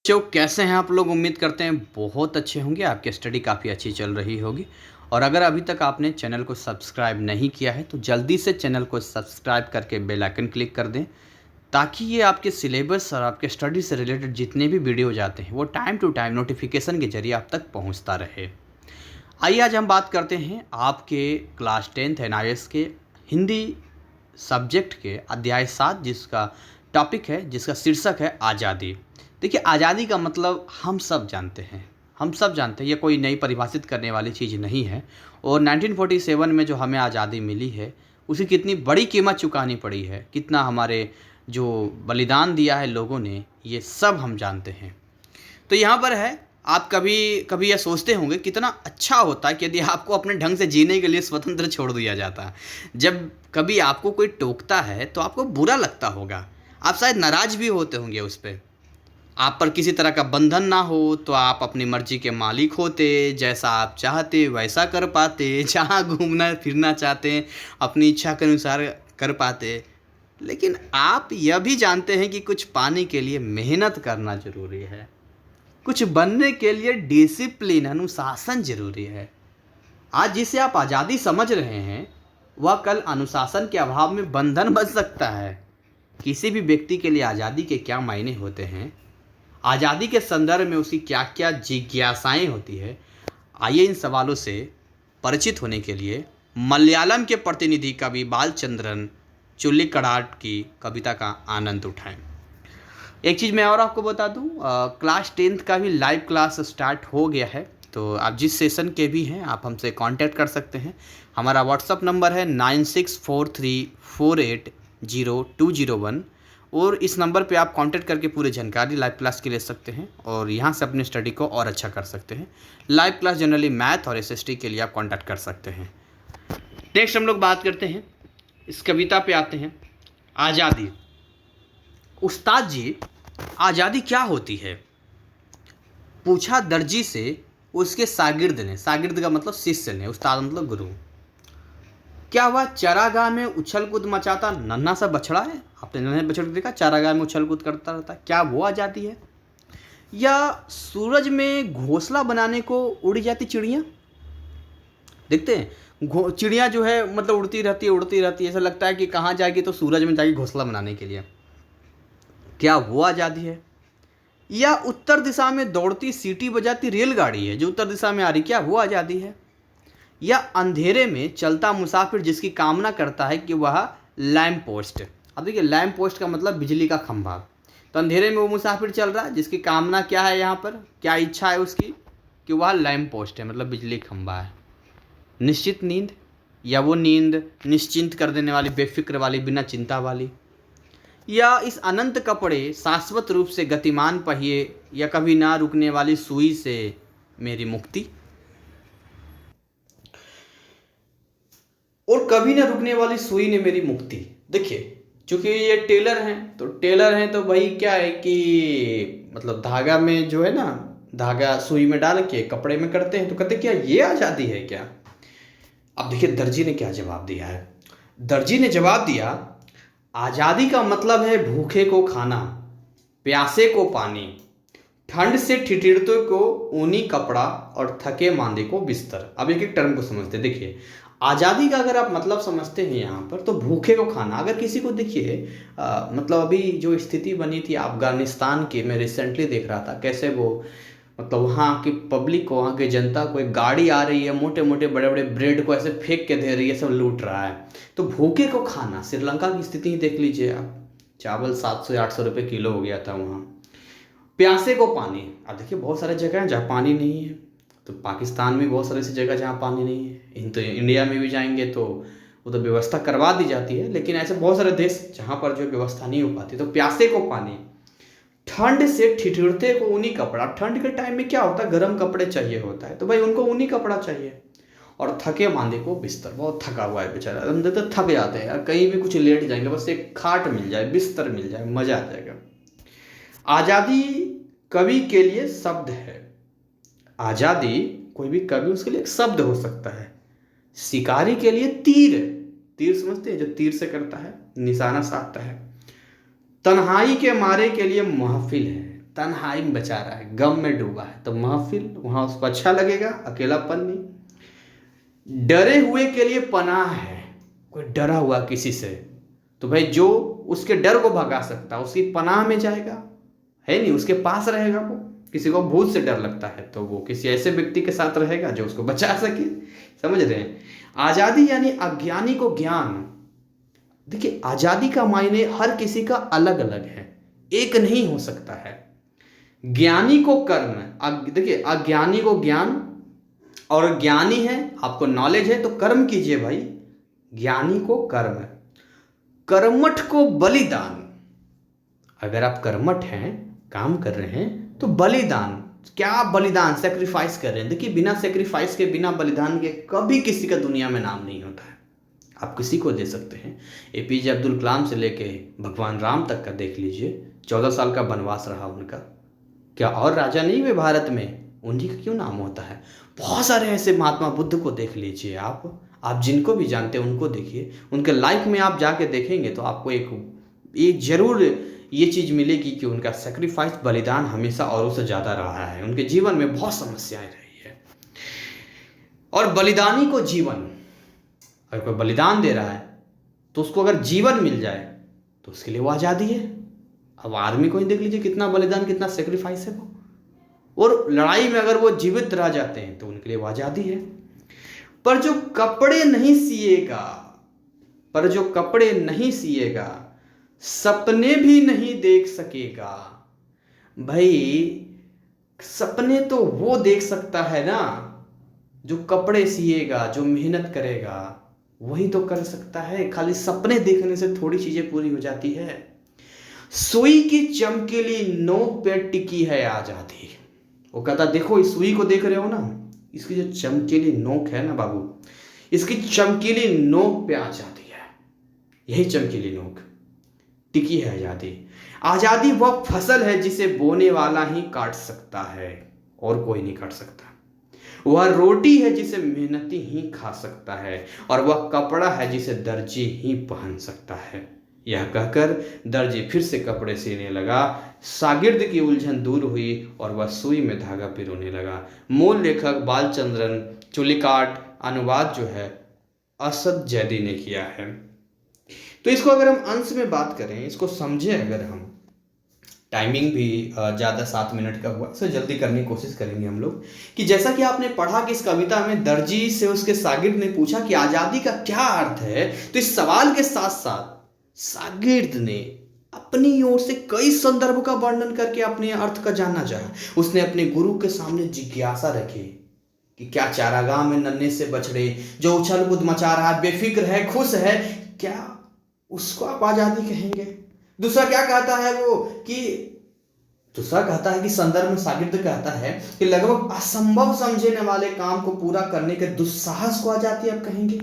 बच्चों कैसे हैं आप लोग। उम्मीद करते हैं बहुत अच्छे होंगे। आपकी स्टडी काफ़ी अच्छी चल रही होगी। और अगर अभी तक आपने चैनल को सब्सक्राइब नहीं किया है तो जल्दी से चैनल को सब्सक्राइब करके बेल आइकन क्लिक कर दें, ताकि ये आपके सिलेबस और आपके स्टडी से रिलेटेड जितने भी वीडियो जाते हैं वो टाइम टू टाइम नोटिफिकेशन के जरिए आप तक पहुंचता रहे। आइए आज हम बात करते हैं आपके क्लास 10th NIS के हिंदी सब्जेक्ट के अध्याय 7, जिसका टॉपिक है, जिसका शीर्षक है आज़ादी। देखिए, आज़ादी का मतलब हम सब जानते हैं, ये कोई नई परिभाषित करने वाली चीज़ नहीं है। और 1947 में जो हमें आज़ादी मिली है, उसे कितनी बड़ी कीमत चुकानी पड़ी है, कितना हमारे जो बलिदान दिया है लोगों ने, ये सब हम जानते हैं। तो यहाँ पर है, आप कभी कभी यह सोचते होंगे कितना अच्छा होता है कि यदि आपको अपने ढंग से जीने के लिए स्वतंत्र छोड़ दिया जाता। जब कभी आपको कोई टोकता है तो आपको बुरा लगता होगा, आप शायद नाराज़ भी होते होंगे उस पर। आप पर किसी तरह का बंधन ना हो तो आप अपनी मर्जी के मालिक होते, जैसा आप चाहते वैसा कर पाते, जहाँ घूमना फिरना चाहते अपनी इच्छा के अनुसार कर पाते। लेकिन आप यह भी जानते हैं कि कुछ पाने के लिए मेहनत करना ज़रूरी है, कुछ बनने के लिए डिसिप्लिन, अनुशासन ज़रूरी है। आज जिसे आप आज़ादी समझ रहे हैं वह कल अनुशासन के अभाव में बंधन बन सकता है। किसी भी व्यक्ति के लिए आज़ादी के क्या मायने होते हैं, आज़ादी के संदर्भ में उसकी क्या क्या जिज्ञासाएं होती है, आइए इन सवालों से परिचित होने के लिए मलयालम के प्रतिनिधि कवि बालचंद्रन चुल्लीकड़ाट की कविता का आनंद उठाएं। एक चीज़ मैं और आपको बता दूं, क्लास 10th का भी लाइव क्लास स्टार्ट हो गया है। तो आप जिस सेशन के भी हैं आप हमसे कांटेक्ट कर सकते हैं। हमारा व्हाट्सअप नंबर है 9643480201, और इस नंबर पे आप कांटेक्ट करके पूरी जानकारी लाइव क्लास की ले सकते हैं और यहाँ से अपने स्टडी को और अच्छा कर सकते हैं। लाइव क्लास जनरली मैथ और SST के लिए आप कांटेक्ट कर सकते हैं। नेक्स्ट हम लोग बात करते हैं, इस कविता पे आते हैं, आज़ादी। उस्ताद जी, आज़ादी क्या होती है, पूछा दर्जी से उसके शागिर्द ने। शागिर्द का मतलब शिष्य ने, उस्ताद मतलब गुरु। क्या वह चारागाह में उछल कूद मचाता नन्हा सा बछड़ा है? आपने नन्हे बछड़े को देखा, चारागाह में उछल कूद करता रहता है, क्या वो आज़ादी है? या सूरज में घोंसला बनाने को उड़ जाती चिड़िया? देखते हैं चिड़िया जो है मतलब उड़ती रहती है, ऐसा लगता है कि कहाँ जाएगी, तो सूरज में जाएगी घोंसला बनाने के लिए। क्या वो आज़ादी है? या उत्तर दिशा में दौड़ती सीटी बजाती रेलगाड़ी है जो उत्तर दिशा में आ रही, क्या वो आज़ादी है? या अंधेरे में चलता मुसाफिर जिसकी कामना करता है कि वह लैम्प पोस्ट। अब देखिए, लैम्प पोस्ट का मतलब बिजली का खंभा। तो अंधेरे में वो मुसाफिर चल रहा है जिसकी कामना क्या है, यहाँ पर क्या इच्छा है उसकी, कि वह लैम्प पोस्ट है, मतलब बिजली खंभा है। निश्चित नींद, या वो नींद निश्चिंत कर देने वाली, बेफिक्र वाली, बिना चिंता वाली। या इस अनंत कपड़े शाश्वत रूप से गतिमान पहिए, या कभी ना रुकने वाली सुई से मेरी मुक्ति। और कभी ना रुकने वाली सुई ने मेरी मुक्ति। देखिए, चूंकि ये टेलर हैं तो भाई क्या है कि मतलब धागा में जो है ना, धागा सुई में डाल के कपड़े में करते हैं, तो कहते क्या ये आज़ादी है क्या? अब देखिए दर्जी ने क्या जवाब दिया है। दर्जी ने जवाब दिया, आज़ादी का मतलब है भूखे को खाना, प्यासे को पानी, ठंड से ठिठुरते को ऊनी कपड़ा और थके मांदे को बिस्तर। अब एक एक टर्म को समझते। देखिए, आज़ादी का अगर आप मतलब समझते हैं यहाँ पर, तो भूखे को खाना। अगर किसी को देखिए मतलब अभी जो स्थिति बनी थी अफगानिस्तान की, मैं रिसेंटली देख रहा था कैसे वो मतलब वहाँ की पब्लिक को, वहाँ की जनता को, एक गाड़ी आ रही है मोटे मोटे बड़े बड़े ब्रेड को ऐसे फेंक के दे रही है, सब लूट रहा है। तो भूखे को खाना, श्रीलंका की स्थिति ही देख लीजिए आप, चावल 700-800 रुपये किलो हो गया था वहाँ। प्यासे को पानी, अब देखिए बहुत सारे जगह हैं जहाँ पानी नहीं है। तो पाकिस्तान में बहुत सारी ऐसी जगह जहाँ पानी नहीं है। तो इंडिया में भी जाएंगे तो वो तो व्यवस्था करवा दी जाती है, लेकिन ऐसे बहुत सारे देश जहाँ पर जो व्यवस्था नहीं हो पाती। तो प्यासे को पानी, ठंड से ठिठुरते को ऊनी कपड़ा। ठंड के टाइम में क्या होता है, गर्म कपड़े चाहिए होता है, तो भाई उनको ऊनी कपड़ा चाहिए। और थके मांदे को बिस्तर, बहुत थका हुआ है बेचारा, हम तो थक जाते हैं यार, कहीं भी कुछ लेट जाएंगे, बस एक खाट मिल जाए, बिस्तर मिल जाए, मजा आ जाएगा। आज़ादी कवि के लिए शब्द है। आज़ादी कोई भी कवि, उसके लिए एक शब्द हो सकता है। शिकारी के लिए तीर, तीर समझते हैं, जो तीर से करता है, निशाना साधता है। तन्हाई के मारे के लिए महफिल है। तन्हाई में बचा रहा है, गम में डूबा है, तो महफिल वहाँ उसको अच्छा लगेगा, अकेलापन नहीं। डरे हुए के लिए पनाह है, कोई डरा हुआ किसी से, तो भाई जो उसके डर को भगा सकता है उसकी पनाह में जाएगा, है नहीं, उसके पास रहेगा वो। किसी को भूत से डर लगता है तो वो किसी ऐसे व्यक्ति के साथ रहेगा जो उसको बचा सके। समझ रहे हैं? आजादी यानी अज्ञानी को ज्ञान। देखिए, आजादी का मायने हर किसी का अलग अलग है, एक नहीं हो सकता है। ज्ञानी को कर्म, देखिए अज्ञानी को ज्ञान, और ज्ञानी है, आपको नॉलेज है तो कर्म कीजिए भाई। ज्ञानी को कर्म, कर्मठ को बलिदान। अगर आप कर्मठ हैं, काम कर रहे हैं, तो बलिदान, क्या बलिदान, सेक्रीफाइस कर रहे हैं। देखिए, बिना सेक्रीफाइस के, बिना बलिदान के कभी किसी का दुनिया में नाम नहीं होता है। आप किसी को दे सकते हैं, एपीजे अब्दुल कलाम से लेके भगवान राम तक का देख लीजिए, 14 साल का वनवास रहा उनका। क्या और राजा नहीं हुए भारत में, उन्हीं का क्यों नाम होता है? बहुत सारे ऐसे, महात्मा बुद्ध को देख लीजिए आप जिनको भी जानते हैं उनको देखिए, उनके लाइफ में आप जाके देखेंगे तो आपको एक जरूर ये चीज़ मिलेगी कि उनका सेक्रीफाइस, बलिदान हमेशा औरों से ज़्यादा रहा है। उनके जीवन में बहुत समस्याएं रही है, और बलिदानी को जीवन। अगर कोई बलिदान दे रहा है तो उसको अगर जीवन मिल जाए तो उसके लिए वो आज़ादी है। अब आर्मी को ही देख लीजिए, कितना बलिदान, कितना सेक्रीफाइस है वो, और लड़ाई में अगर वो जीवित रह जाते हैं तो उनके लिए वो आज़ादी है। पर जो कपड़े नहीं सिएगा, सपने भी नहीं देख सकेगा। भाई, सपने तो वो देख सकता है ना जो कपड़े सिएगा, जो मेहनत करेगा, वही तो कर सकता है। खाली सपने देखने से थोड़ी चीजें पूरी हो जाती है। सुई की चमकीली नोक पे टिकी है आजादी। वो कहता, देखो इस सुई को देख रहे हो ना, इसकी जो चमकीली नोक है ना बाबू, इसकी चमकीली नोक पे आजादी है। यही चमकीली नोक टिकी है आजादी। आजादी वह फसल है जिसे बोने वाला ही काट सकता है, और कोई नहीं काट सकता। वह रोटी है जिसे मेहनती ही खा सकता है, और वह कपड़ा है जिसे दर्जी ही पहन सकता है। यह कहकर दर्जी फिर से कपड़े सीने लगा। शागिर्द की उलझन दूर हुई और वह सुई में धागा पिरोने लगा। मूल लेखक बालचंद्रन चुलिकाट, अनुवाद जो है असद जैदी ने किया है। तो इसको अगर हम अंश में बात करें, इसको समझे अगर हम, टाइमिंग भी ज़्यादा 7 मिनट का हुआ, इसे जल्दी करने की कोशिश करेंगे हम लोग, कि जैसा कि आपने पढ़ा कि इस कविता में दर्जी से उसके शागिर्द ने पूछा कि आज़ादी का क्या अर्थ है, तो इस सवाल के साथ साथ शागिर्द ने अपनी ओर से कई संदर्भ का वर्णन करके अपने अर्थ का जानना चाहा। उसने अपने गुरु के सामने जिज्ञासा रखी कि क्या चारागाह में नन्हे से बछड़े जो उछल कूद मचा रहा है, बेफिक्र है, खुश है, क्या उसको आप आजादी कहेंगे? दूसरा क्या कहता है वो, कि दूसरा कहता है कि संदर्भ में शागिर्द कहता है कि लगभग असंभव समझने वाले काम को पूरा करने के दुस्साहस को आजादी आप कहेंगे,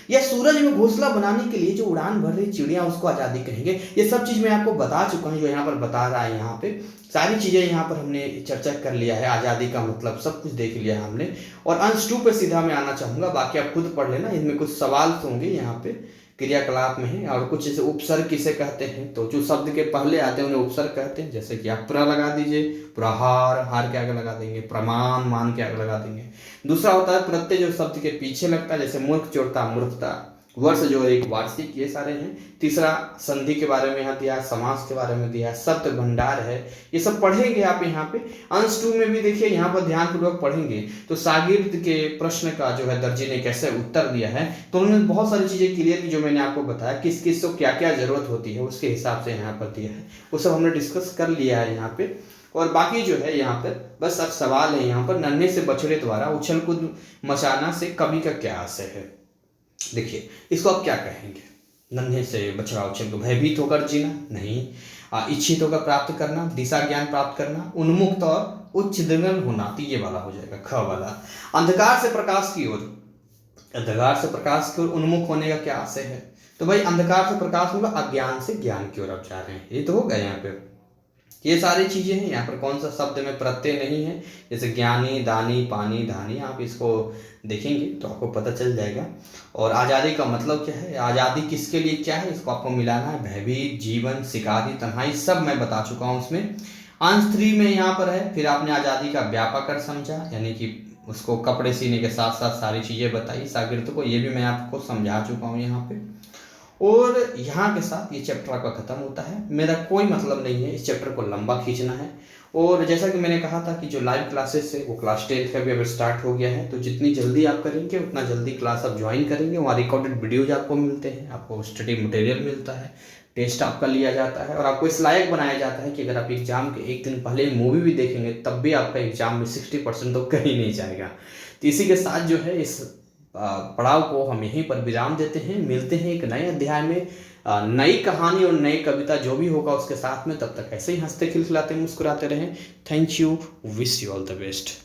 या सूरज में घोंसला बनाने के लिए जो उड़ान भर रही चिड़िया उसको आजादी कहेंगे? ये सब चीज मैं आपको बता चुका हूँ, जो यहाँ पर बता रहा है। यहाँ पे सारी चीजें यहाँ पर हमने चर्चा कर लिया है, आजादी का मतलब सब कुछ देख लिया है हमने। और अंश 2 पे सीधा मैं आना चाहूंगा, बाकी आप खुद पढ़ लेना, इनमें कुछ सवाल होंगे यहाँ पे क्रियाकलाप में है, और कुछ जैसे उपसर्ग किसे कहते हैं, तो जो शब्द के पहले आते हैं उन्हें उपसर्ग कहते हैं। जैसे कि आप प्र लगा दीजिए, प्रहार, हार के आगे लगा देंगे, प्रमाण, मान के आगे लगा देंगे। दूसरा होता है प्रत्यय, जो शब्द के पीछे लगता है, जैसे मूर्ख जोड़ता, मूर्खता, वर्ष जो एक वार्षिक, ये सारे हैं। तीसरा संधि के बारे में यहाँ दिया है, समास के बारे में दिया है, शब्द भंडार है, ये सब पढ़ेंगे आप यहाँ पे। अंश 2 में भी देखिए, यहाँ पर ध्यानपूर्वक पढ़ेंगे तो शागिर्द के प्रश्न का जो है दर्जी ने कैसे उत्तर दिया है, तो उन्होंने बहुत सारी चीजें क्लियर की, जो मैंने आपको बताया किस किस को क्या क्या जरूरत होती है, उसके हिसाब से यहाँ पर दिया है, वो सब हमने डिस्कस कर लिया है यहाँ पे। और बाकी जो है यहाँ पर बस अब सवाल है यहाँ पर, नन्हे से बछड़े द्वारा उछल कूद मचाना से कवि का क्या आशय है? देखिए, इसको आप क्या कहेंगे? नन्हे से बछड़ा उछल को भयभीत होकर जीना नहीं, इच्छित होकर प्राप्त करना, दिशा ज्ञान प्राप्त करना, उन्मुक्त और उच्च दिगंत होना, तो ये वाला हो जाएगा ख वाला। अंधकार से प्रकाश की ओर, अंधकार से प्रकाश की ओर उन्मुख होने का क्या आशय है? तो भाई अंधकार से प्रकाश होगा, अज्ञान से ज्ञान की ओर आप जा रहे हैं, ये तो होगा यहाँ पे। ये सारी चीजें हैं। यहाँ पर कौन सा शब्द में प्रत्यय नहीं है, जैसे ज्ञानी, दानी, पानी, धानी, आप इसको देखेंगे तो आपको पता चल जाएगा। और आज़ादी का मतलब क्या है, आज़ादी किसके लिए क्या है, इसको आपको मिलाना है। भयभीत, जीवन, शिकारी, तन्हाई, सब मैं बता चुका हूँ उसमें। अंश 3 में यहाँ पर है, फिर आपने आज़ादी का व्यापक समझा, यानी कि उसको कपड़े सीने के साथ साथ सारी चीज़ें बताई शागिर्द को, ये भी मैं आपको समझा चुका हूँ यहाँ पे। और यहाँ के साथ ये चैप्टर आपका ख़त्म होता है। मेरा कोई मतलब नहीं है इस चैप्टर को लंबा खींचना है। और जैसा कि मैंने कहा था कि जो लाइव क्लासेस है वो क्लास 10th का भी अब स्टार्ट हो गया है, तो जितनी जल्दी आप करेंगे उतना जल्दी क्लास आप ज्वाइन करेंगे। वहाँ रिकॉर्डेड वीडियोज आपको मिलते हैं, आपको स्टडी मटेरियल मिलता है, टेस्ट आपका लिया जाता है और आपको इस लायक बनाया जाता है कि अगर आप एग्ज़ाम के एक दिन पहले मूवी भी देखेंगे तब भी आपका एग्ज़ाम में 60% तो कहीं नहीं जाएगा। तो इसी के साथ जो है इस पड़ाव को हम यहीं पर विराम देते हैं। मिलते हैं एक नए अध्याय में नई कहानी और नई कविता जो भी होगा उसके साथ में। तब तक ऐसे ही हंसते खिलखिलाते मुस्कुराते रहें। Thank you, wish you all the best.